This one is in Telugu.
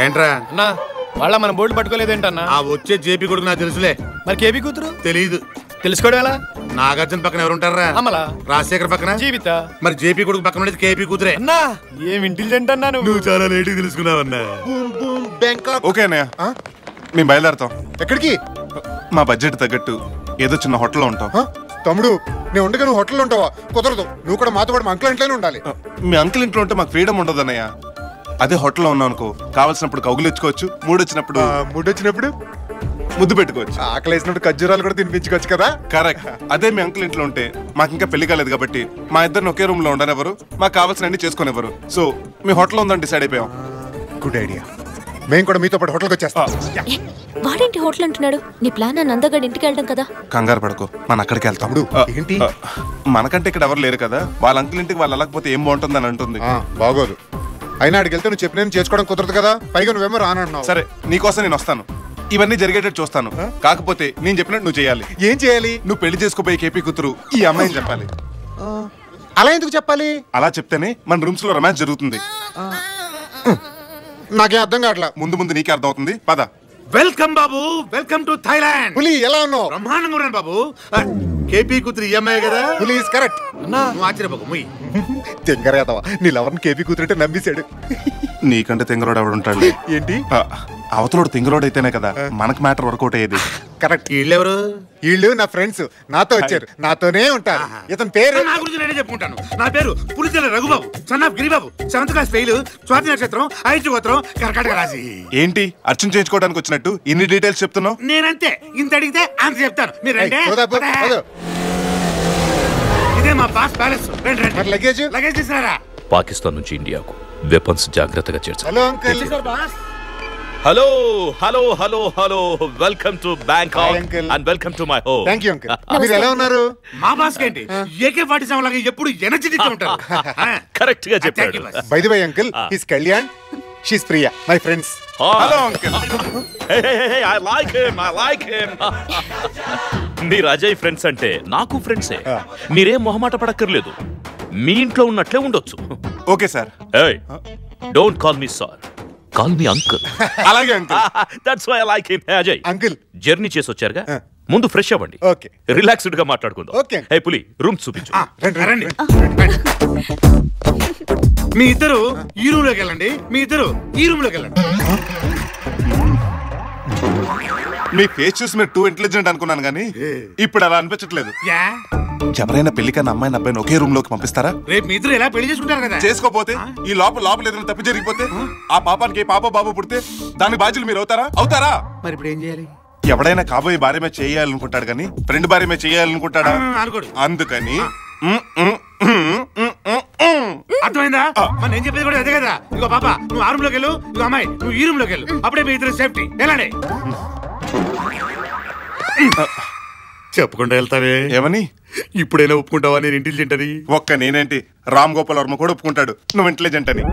ఏంట్రా అన్నా వాళ్ళ మన బోర్డు పట్టుకోలేదేంటన్నా? ఆ వచ్చే జేపీ కొడుకు నాకు తెలుసులే. మరి కేపీ కూతురు తెలీదు. తెలుసుకోవడం ఎలా? నాగార్జున పక్కన ఎవరుంటారా? అమలా. రాజశేఖర్ పక్కన జీవిత. మరి జేపీ కొడుకు పక్కన ఉండేది కేపీ కూతురే. అన్నా ఏం ఇంటెలిజెంట్ అన్నా నువ్వు చాలా లేట్ తెలుసుకున్నావన్నా. ఓకే అన్నయ్య, మేము బయలుదేరుతాం. ఎక్కడికి? మా బడ్జెట్ తగ్గట్టు ఏదో చిన్న హోటల్లో ఉంటాం. తమ్ముడు, నేను ఉండగా నువ్వు హోటల్లో ఉంటావా? కుదరదు. నువ్వు కూడా మాతో పాటు మా అంకుల్ ఇంట్లోనే ఉండాలి. మీ అంకుల్ ఇంట్లో ఉంటే మాకు ఫ్రీడమ్ ఉండదు అన్నయ్య. అదే హోటల్లో ఉన్నాం అనుకో, కావాల్సినప్పుడు కౌగులిచ్చుకోవచ్చు, మూడొచ్చినప్పుడు ముద్దు పెట్టుకోవచ్చు, ఆకలి వేసినప్పుడు ఖర్జూరాలు కూడా తినిపించుకోవచ్చు కదా. కరెక్ట్. అదే మీ అంకుల్ ఇంట్లో ఉంటే మాకు ఇంకా పెళ్లి కాలేదు కాబట్టి మా ఇద్దరిని ఒకే రూమ్ లో ఉండనివ్వరు, మాకు కావాల్సిన అన్ని చేసుకునేవారు. సో మీ హోటల్లో ఉందని డిసైడ్ అయిపోయాం. Good idea. మేము కూడా మీతో పాటు హోటల్కి వచ్చేస్తాం. వాడేంటి హోటల్ అంటున్నాడు? నీ ప్లాన్ నందగడ్ ఇంటికి వెళ్ళడం కదా. కంగారు పడుకో, మన అక్కడికి వెళ్తాం. ఏంటి? మనకంటే ఇక్కడ ఎవరు లేరు కదా, వాళ్ళ అంకుల్ ఇంటికి వాళ్ళు వెళ్ళకపోతే ఏం బాగుంటుందని అంటుంది. బాగోదు. అయినా అడిగి వెళ్తే నువ్వు చెప్పిన చేసుకోవడం కుదరదు కదా. పైగా నువ్వేమో రానన్నావు. సరే, నీకోసం నేను వస్తాను, ఇవన్నీ జరిగేటట్టు చూస్తాను. కాకపోతే నేను చెప్పినట్టు నువ్వు చేయాలి. ఏం చేయాలి? నువ్వు పెళ్లి చేసుకోపోయే కేపీ కూతురు ఈ అమ్మాయిని చెప్పాలి. అలా ఎందుకు చెప్పాలి? అలా చెప్తేనే మన రూమ్స్ లో రొమాన్స్ జరుగుతుంది. నాకేం అర్థం కావట్లా. ముందు ముందు నీకే అర్థం అవుతుంది, పద. Welcome Babu, welcome to Thailand. పులి ఎలా ఉన్నావు? బ్రహ్మాండంగా ఉన్నాను బాబు. కేపీ కూతురు ఈ అమ్మాయి కదా? పులి ఇస్ కరెక్ట్. నువ్వు ఆశ్చర్యపోకు. ముయ్ తెంగరేతవా, నీ లవర్ని కేపీ కూతురంటే నమ్మేశాడు. నీకంటే తెంగరోడు ఎవడుంటాడు? ఏంటి? అవతలోడు తెంగరోడు అయితేనే కదా మనకు మ్యాటర్ వర్కౌట్ అయ్యేది. కరెక్ట్. వీళ్ళెవరు? వీళ్ళు నా ఫ్రెండ్స్, నాతో వచ్చారు, నాతోనే ఉంటారు. ఇతని పేరు నా గురించి నేనే చెప్పుకుంటాను. నా పేరు Pulichela Raghubabu, son of Giribabu, 7th class fail, స్వాతి నక్షత్రం, ఐదు గోత్రం, కర్కాటక రాశి. ఏంటి అర్చన చేయించుకోవడానికి వచ్చినట్టు ఇన్ని డీటెయిల్స్ చెప్తున్నావు? నేనంతే, ఇంత అడిగితే అంత చెప్తాను. మీరు ఇదే మా బాస్ ప్యాలెస్. లగేజ్ లగేజ్ తీసుకురారా. పాకిస్తాన్ నుంచి ఇండియాకు వెపన్స్ జాగ్రత్తగా చేర్చాలి. Hello uncle. Hello hello hello hello, welcome to Bangkok and welcome to my home. Thank you uncle. మీరు ఎలా ఉన్నారు? మా బాస్ ఏంటి AK-47 లాగా ఎప్పుడు ఎనర్జెటిక్ గా ఉంటారు. కరెక్ట్ గా చెప్పాడు. By the way uncle, his Kalyan, she's Priya, my friends. Hello uncle. I like him. మీరు అజయ్ ఫ్రెండ్స్ అంటే నాకు ఫ్రెండ్సే. మీరేం మొహమాట పడక్కర్లేదు, మీ ఇంట్లో ఉన్నట్లే ఉండొచ్చు. Okay sir. Don't call me sir, call me uncle. అలాగే uncle. That's why I like him. Ajay uncle, journey చేసి వచ్చారుగా, ముందు ఫ్రెష్ అవ్వండి, ఓకే, రిలాక్స్డ్ గా మాట్లాడుకుందాం. ఓకే. హే పులి, రూమ్ చూపించు. రండి. మీ ఇద్దరు ఈ రూమ్ లోకి వెళ్ళండి, మీ ఇద్దరు ఈ రూమ్ లోకి వెళ్ళండి. మీ ఫేస్ చూసి మీరు టూ ఇంటెలిజెంట్ అనుకున్నాను కానీ ఇప్పుడు అలా అనిపించట్లేదు. ఎవరైనా పెళ్లి కన్నా అమ్మాయిని అబ్బాయిని ఒకే రూమ్ లోకి పంపిస్తారా? రేపు మీ ఇద్దరు ఎలా పెళ్లి చేసుకుంటారు కదా. చేసుకోపోతే ఈ లోపల ఏదైనా తప్పు జరిగిపోతే ఆ పాపానికి పాప బాబు పుడితే దాని బాధ్యులు మీరు అవుతారా? మరి ఇప్పుడు ఏం చేయాలి? ఎవడైనా కాబోయే భార్య మీద చేయాలనుకుంటాడు కానీ ఫ్రెండ్ భార్య మీద చేయాలనుకుంటాడా? అందుకని అర్థమైందా? మరి నేను చెప్పేది కూడా అదే కదా. ఇగో పాప, నువ్వు ఆ రూమ్ లోకి వెళ్ళు, ఇగో అమ్మాయి నువ్వు ఈ రూమ్ లోకి వెళ్ళు. అప్పుడే మీ ఇద్దరు సేఫ్టీ. ఎలానే చెప్పకుండా వెళ్తావే? ఏమని? ఇప్పుడైనా ఒప్పుకుంటావా నేను ఇంటెలిజెంట్ అని? నేనేంటి, రామ్ గోపాల్ వర్మ కూడా ఒప్పుకుంటాడు నువ్వు ఇంటెలిజెంట్ అని.